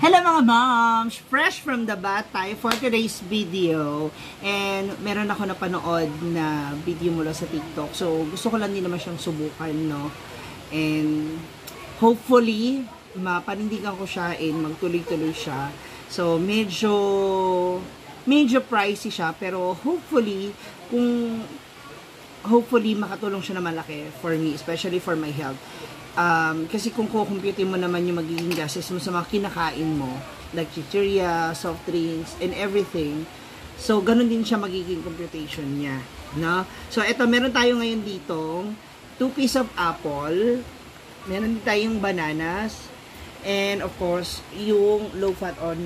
Hello mga moms! Fresh from the batay for today's video. And meron ako napanood na video mula sa TikTok. So gusto ko lang din naman siyang subukan, no? And hopefully, mapanindigan ko siya and magtuloy-tuloy siya. So medyo pricey siya. Pero hopefully makatulong siya na malaki for me, especially for my health. Kasi kung kukumpute mo naman yung magiging gases mo sa mga kinakain mo, like chichirya, soft drinks, and everything, so ganun din siya magiging computation niya, no? So eto, meron tayo ngayon dito 2 pieces of apple, meron din tayong bananas, and of course yung low fat or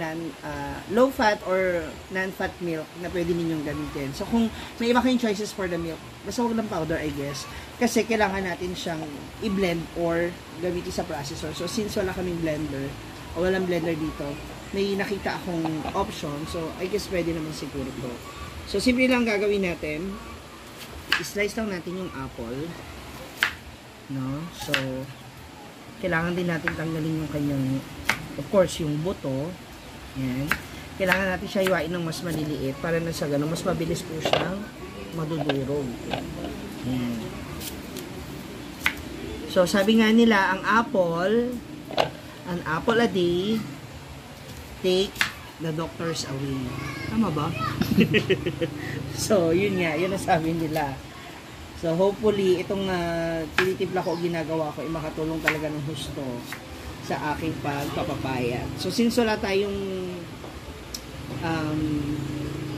non-fat milk na pwede ninyong gamitin. So kung may iba kayong choices for the milk, basta huwag lang powder, I guess, kasi kailangan natin siyang i-blend or gamitin sa processor. So since wala kaming blender o walang blender dito, may nakita akong option, so I guess pwede naman siguro to. So simple lang gagawin natin, i-slice lang natin yung apple, no? So kailangan din natin tanggalin yung kanyang, of course, yung buto. Yan. Kailangan natin siya iwain ng mas maliliit para na sa ganun, mas mabilis po siyang madudurog. Yan. So, sabi nga nila, ang apple a day, take the doctors away. Tama ba? So, yun nga, yun ang sabi nila. So, hopefully, itong tinitipla ko, ginagawa ko, ay makatulong talaga ng husto sa aking pagpapapayat. So, since wala tayong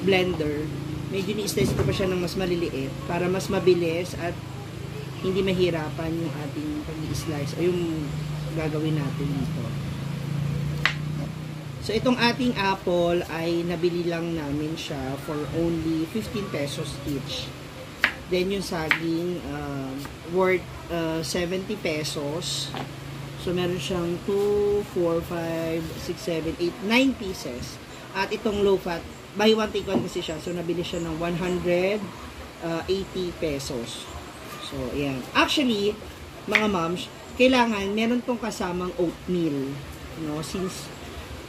blender, medyo ni-slice ko pa siya ng mas maliliit para mas mabilis at hindi mahirapan yung ating pag-slice o yung gagawin natin dito. So, itong ating apple ay nabili lang namin siya for only 15 pesos each. Then yung saging worth 70 pesos. So meron siyang 2, 4, 5, 6, 7, 8, 9 pieces. At itong low fat, buy one take one kasi siya. So nabili siya ng 180 pesos. So ayan. Actually, mga moms, kailangan meron tong kasamang oatmeal, no? Since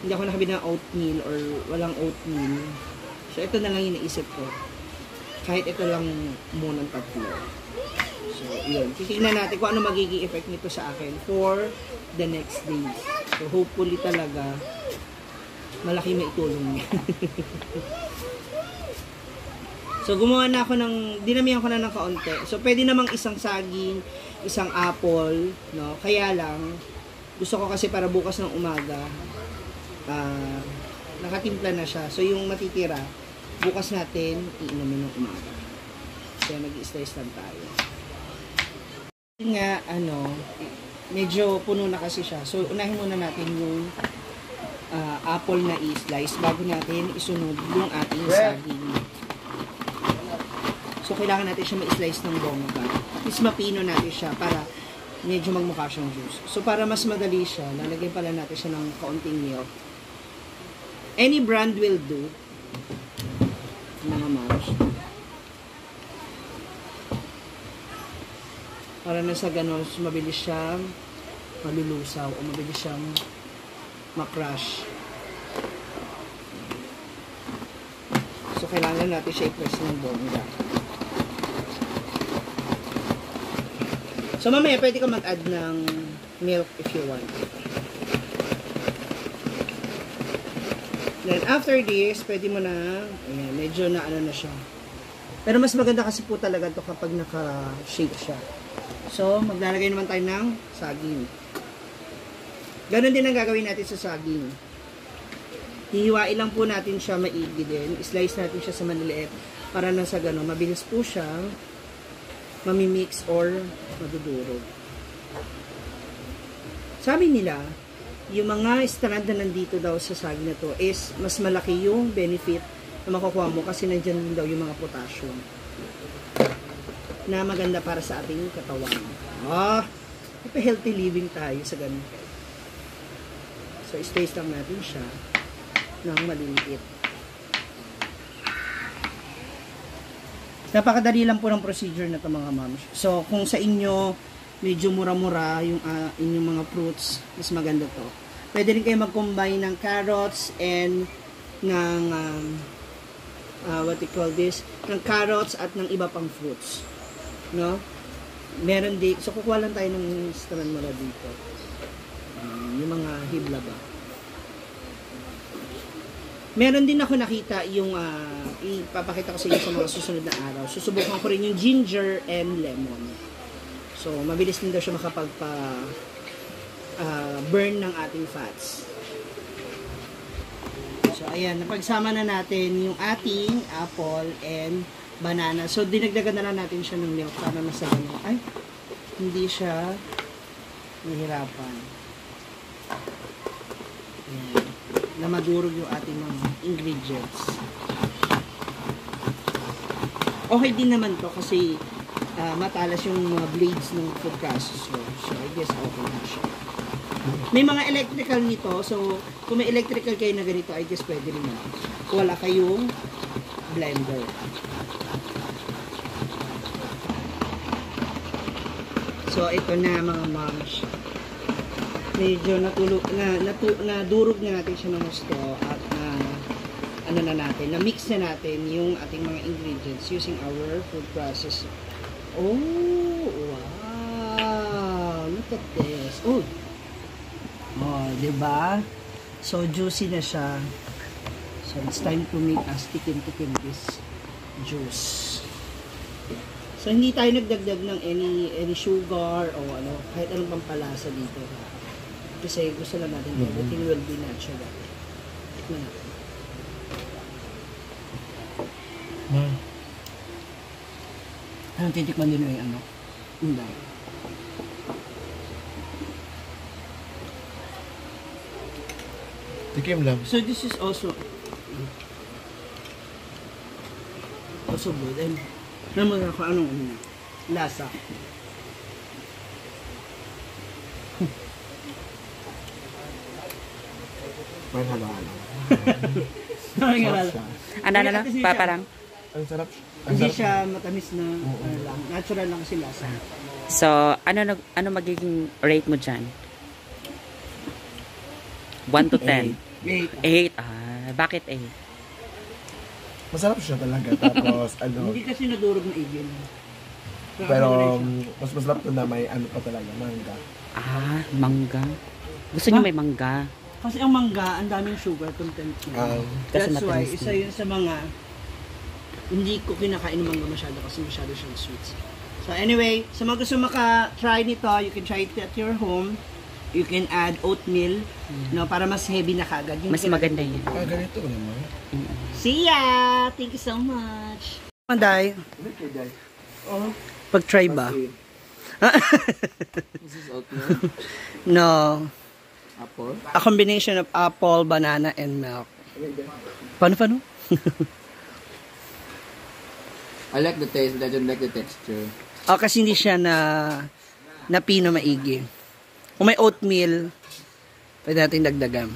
hindi ako nakabili ng oatmeal or walang oatmeal. So ito na lang yung naisip ko. Kahit ito lang munang tatlo. So, yun. Titignan natin kung ano magiging effect nito sa akin for the next days. So, hopefully talaga malaki may itulong niya. So, gumawa na ako dinamihan ko na ng kaunti. So, pwede namang isang saging, isang apple, no? Kaya lang, gusto ko kasi para bukas ng umaga, nakatimpla na siya. So, yung matitira, bukas natin, iinumin ng umaga. Kaya mag-i-slice lang tayo. Nga, medyo puno na kasi siya. So, unahin muna natin yung apple na i-slice bago natin isunod yung ating saging. So, kailangan natin siya ma-slice ng bongga. At least mapino natin siya para medyo magmukha siyang juice. So, para mas madali siya, lalagyan pala natin siya ng kaunting milk. Any brand will do. Mga moms. Para na sa ganon, mabilis siyang malulusaw o mabilis siyang ma-crush. So, kailangan natin siya i-press ng bongga. So, mamaya pwede ka mag-add ng milk if you want. Then, after this, pwede mo na, ayan, medyo na na siya. Pero mas maganda kasi po talaga to kapag naka-shake siya. So, maglalagay naman tayo ng saging. Ganon din ang gagawin natin sa saging. Hihiwain lang po natin siya maigi din. Slice natin siya sa maliliit para na sa ganon, mabilis po siyang mamimix or madudurog. Sabi nila, yung mga strand na nandito daw sa saging na to is mas malaki yung benefit na makukuha mo kasi nandyan din daw yung mga potassium na maganda para sa ating katawan. Healthy living tayo sa ganun. So, slice lang natin siya ng maliliit. Napakadali lang po ng procedure na ito mga moms. So, kung sa inyo medyo mura-mura yung inyong mga fruits, mas maganda to. Pwede rin kayo mag-combine ng carrots and ng what you call this, ng carrots at ng iba pang fruits. No? Meron din, so kukuha lang tayo ng strand mula dito. Yung mga hibla ba. Meron din ako nakita yung ipapakita ko sa inyo sa mga susunod na araw. Susubukan ko rin yung ginger and lemon. So, mabilis din daw siya burn ng ating fats. So, ayan, napagsama na natin yung ating apple and banana. So, dinagdagan na lang natin siya ng milk para masagano. Ay, hindi siya nahirapan. Ayan. Na madurog yung ating mga ingredients. Okay din naman to kasi matalas yung mga blades ng food processor. So, I guess okay na siya. May mga electrical nito. So, kung may electrical kayo na ganito, I guess pwede rin na. Kung wala kayong blender. So, ito na mga moms. Medyo nadurog na natin siya ng gusto at na-mix na natin yung ating mga ingredients using our food processor. Oh, wow! Look at this. Oh, diba? So, juicy na siya. So, it's time to make us tikim this juice. So, hindi tayo nagdagdag ng any sugar o ano, kahit anong pampalasa dito. Kasi gusto lang natin everything will be natural. Tikman natin. Anong titikman din yung ano? Hindi. Tikim lang. So this is also good. And naman ako anong lasa. May halo-halo. Parang. Ang sarap. Hindi siya matamis na lang. Natural lang kasi lasa. So, ano magiging rate mo dyan? 1 to 10? 8. Bakit 8? Masarap siya talaga. Tapos, Hindi kasi nadurog na igin. pero, mas masarap to na may ano pa talaga, mangga. Mangga. Gusto niyo may mangga? Kasi ang mangga, ang daming sugar content niya. Kasi That's why, matamis isa yun sa mga hindi ko kinakain ng mangga masyado kasi masyado siyang sweets. So anyway, sa mga gusto maka-try nito, you can try it at your home. You can add oatmeal, no, para mas heavy na kagad. Mas maganda yun. Ganito naman. See ya! Thank you so much! Manday, pag-try ba? This is oatmeal. No. Apple. A combination of apple, banana, and milk. Paano? I like the taste, but I don't like the texture. Kasi hindi siya na pino maigi. Kung may oatmeal, pwede natin dagdagan.